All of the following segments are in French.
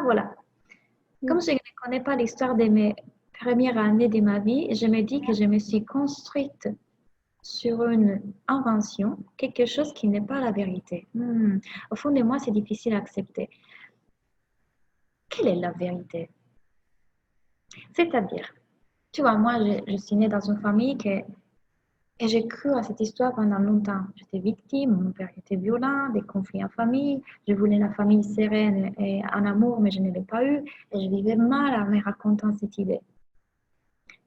Ah voilà. Comme je ne connais pas l'histoire de mes premières années de ma vie, je me dis que je me suis construite sur une invention, quelque chose qui n'est pas la vérité. Au fond de moi, c'est difficile à accepter. Quelle est la vérité? C'est-à-dire, tu vois, moi, je suis née dans une famille et j'ai cru à cette histoire pendant longtemps. J'étais victime, mon père était violent, des conflits en famille. Je voulais la famille sereine et en amour, mais je ne l'ai pas eu. Et je vivais mal en me racontant cette idée.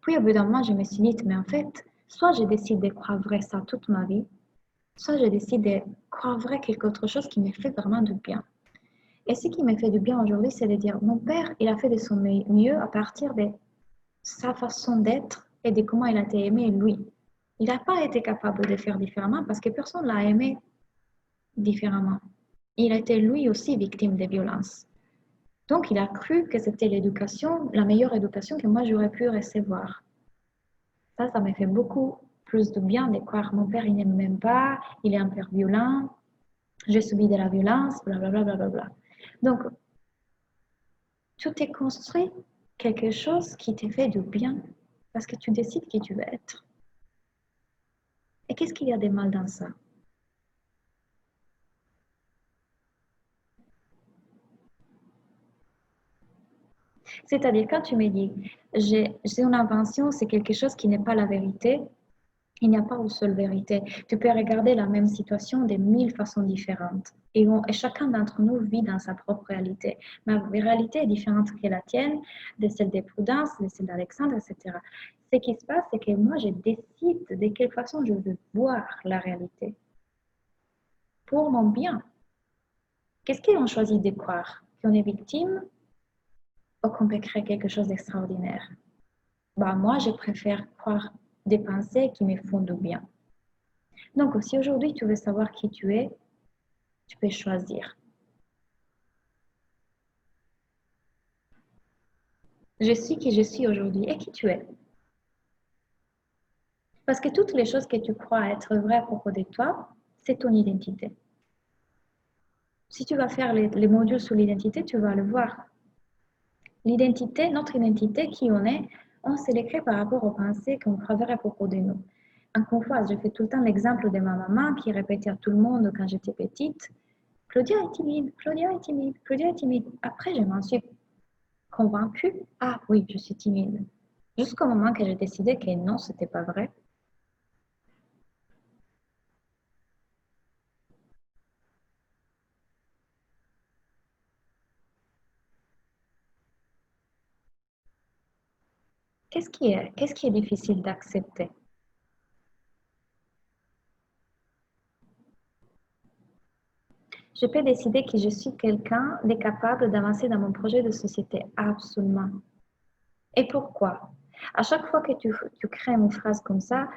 Puis au bout d'un moment, je me suis dit, mais en fait, soit je décide de croire vrai ça toute ma vie, soit je décide de croire vrai quelque autre chose qui me fait vraiment du bien. Et ce qui me fait du bien aujourd'hui, c'est de dire, mon père, il a fait de son mieux à partir de sa façon d'être et de comment il a été aimé lui. Il n'a pas été capable de faire différemment parce que personne ne l'a aimé différemment. Il était lui aussi victime de violences. Donc il a cru que c'était l'éducation, la meilleure éducation que moi j'aurais pu recevoir. Ça me fait beaucoup plus de bien de croire mon père il n'aime même pas, il est un père violent, j'ai subi de la violence, blablabla. Bla, bla, bla, bla. Donc tout est construit quelque chose qui te fait du bien parce que tu décides qui tu veux être. Et qu'est-ce qu'il y a de mal dans ça? C'est-à-dire, quand tu me dis, j'ai une invention, c'est quelque chose qui n'est pas la vérité, il n'y a pas une seule vérité. Tu peux regarder la même situation de mille façons différentes. Et chacun d'entre nous vit dans sa propre réalité. Ma réalité est différente que la tienne, de celle de Prudence, de celle d'Alexandre, etc. Ce qui se passe, c'est que moi, je décide de quelle façon je veux voir la réalité. Pour mon bien. Qu'est-ce qu'on choisit de croire? Qu'on est victime ou qu'on peut créer quelque chose d'extraordinaire? Bah, moi, je préfère croire des pensées qui me font du bien. Donc, si aujourd'hui tu veux savoir qui tu es, tu peux choisir. Je suis qui je suis aujourd'hui et qui tu es. Parce que toutes les choses que tu crois être vraies à propos de toi, c'est ton identité. Si tu vas faire les modules sur l'identité, tu vas le voir. L'identité, notre identité, qui on se l'écrit par rapport aux pensées qu'on croirait à propos de nous. Encore une fois, je fais tout le temps l'exemple de ma maman qui répétait à tout le monde quand j'étais petite, Claudia est timide, Claudia est timide, Claudia est timide. Après, je m'en suis convaincue, ah oui, je suis timide. Jusqu'au moment que j'ai décidé que non, c'était pas vrai. Qu'est-ce qui est difficile d'accepter? Je peux décider que je suis quelqu'un de capable d'avancer dans mon projet de société, absolument. Et pourquoi? À chaque fois que tu crées une phrase comme ça,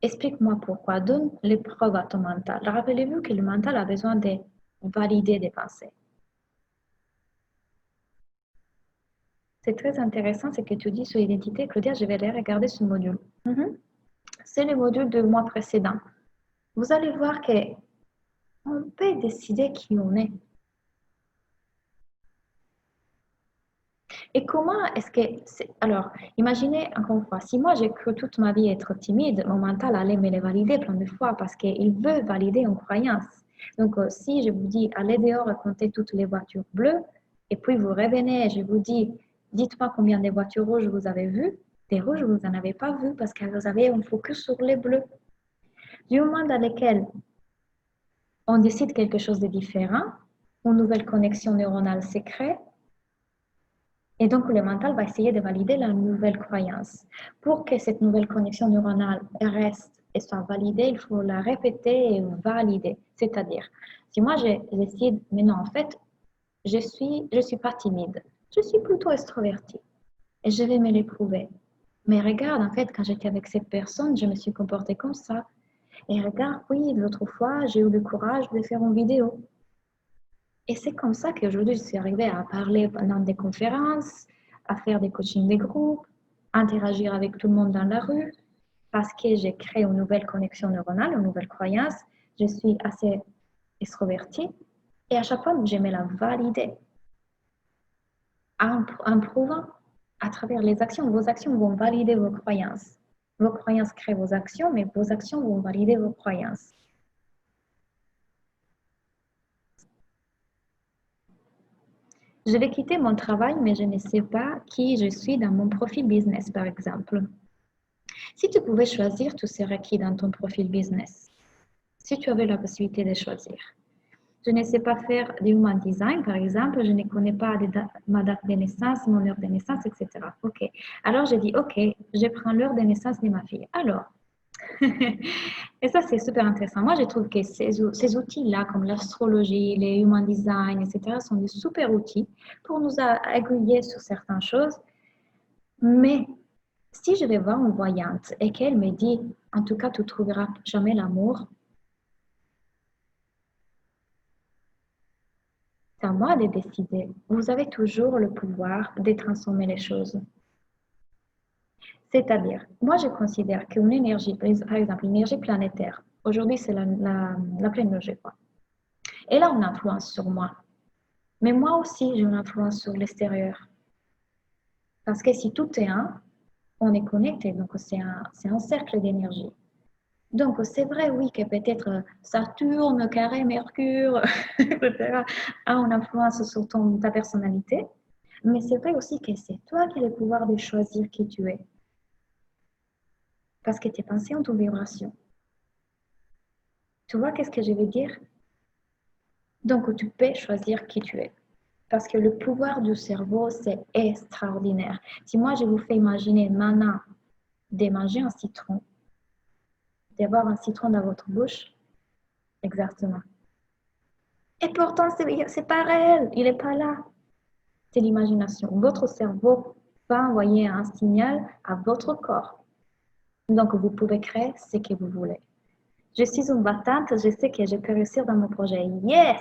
explique-moi pourquoi. Donne les preuves à ton mental. Rappelez-vous que le mental a besoin de valider des pensées. C'est très intéressant ce que tu dis sur l'identité. Claudia, je vais aller regarder ce module. C'est le module du mois précédent. Vous allez voir que on peut décider qui on est. Et comment est-ce que... Alors, imaginez encore une fois, si moi j'ai cru toute ma vie être timide, mon mental allait me le valider plein de fois parce qu'il veut valider une croyance. Donc, si je vous dis, allez dehors et comptez toutes les voitures bleues, et puis vous revenez et je vous dis, dites-moi combien de voitures rouges vous avez vues, des rouges, vous n'en avez pas vu parce que vous avez un focus sur les bleus. Du moment dans lequel on décide quelque chose de différent, une nouvelle connexion neuronale se crée, et donc, le mental va essayer de valider la nouvelle croyance. Pour que cette nouvelle connexion neuronale reste et soit validée, il faut la répéter et valider. C'est-à-dire, si moi je décide, mais non, en fait, je suis pas timide, je suis plutôt extrovertie et je vais me l'éprouver. Mais regarde, en fait, quand j'étais avec cette personne, je me suis comportée comme ça. Et regarde, oui, l'autre fois, j'ai eu le courage de faire une vidéo. Et c'est comme ça qu'aujourd'hui, je suis arrivée à parler pendant des conférences, à faire des coachings de groupe, interagir avec tout le monde dans la rue, parce que j'ai créé une nouvelle connexion neuronale, une nouvelle croyance. Je suis assez extrovertie et à chaque fois, je me la valider. en prouvant à travers les actions. Vos actions vont valider vos croyances. Vos croyances créent vos actions, mais vos actions vont valider vos croyances. Je vais quitter mon travail, mais je ne sais pas qui je suis dans mon profil business, par exemple. Si tu pouvais choisir, tu serais qui dans ton profil business? Si tu avais la possibilité de choisir. Je ne sais pas faire du human design, par exemple, je ne connais pas ma date de naissance, mon heure de naissance, etc. OK. Alors, je dis, OK, je prends l'heure de naissance de ma fille. Alors, et ça, c'est super intéressant. Moi, je trouve que ces outils-là, comme l'astrologie, les human design, etc., sont des super outils pour nous aiguiller sur certaines choses. Mais si je vais voir une voyante et qu'elle me dit, en tout cas, tu ne trouveras jamais l'amour, c'est à moi de décider. Vous avez toujours le pouvoir de transformer les choses. C'est-à-dire, moi, je considère qu'une énergie, par exemple, l'énergie planétaire, aujourd'hui, c'est la pleine lune, je crois, elle a une influence sur moi. Mais moi aussi, j'ai une influence sur l'extérieur. Parce que si tout est un, on est connecté, donc c'est un cercle d'énergie. Donc, c'est vrai, oui, que peut-être Saturne, carré, Mercure, etc., a une influence sur ta personnalité, mais c'est vrai aussi que c'est toi qui as le pouvoir de choisir qui tu es, parce que tes pensées ont une vibration. Tu vois qu'est-ce que je veux dire? Donc, tu peux choisir qui tu es, parce que le pouvoir du cerveau, c'est extraordinaire. Si moi, je vous fais imaginer maintenant de manger un citron, d'avoir un citron dans votre bouche, exactement. Et pourtant, c'est pas réel, il n'est pas là. C'est l'imagination. Votre cerveau va envoyer un signal à votre corps. Donc, vous pouvez créer ce que vous voulez. Je suis une battante, je sais que je peux réussir dans mon projet. Yes!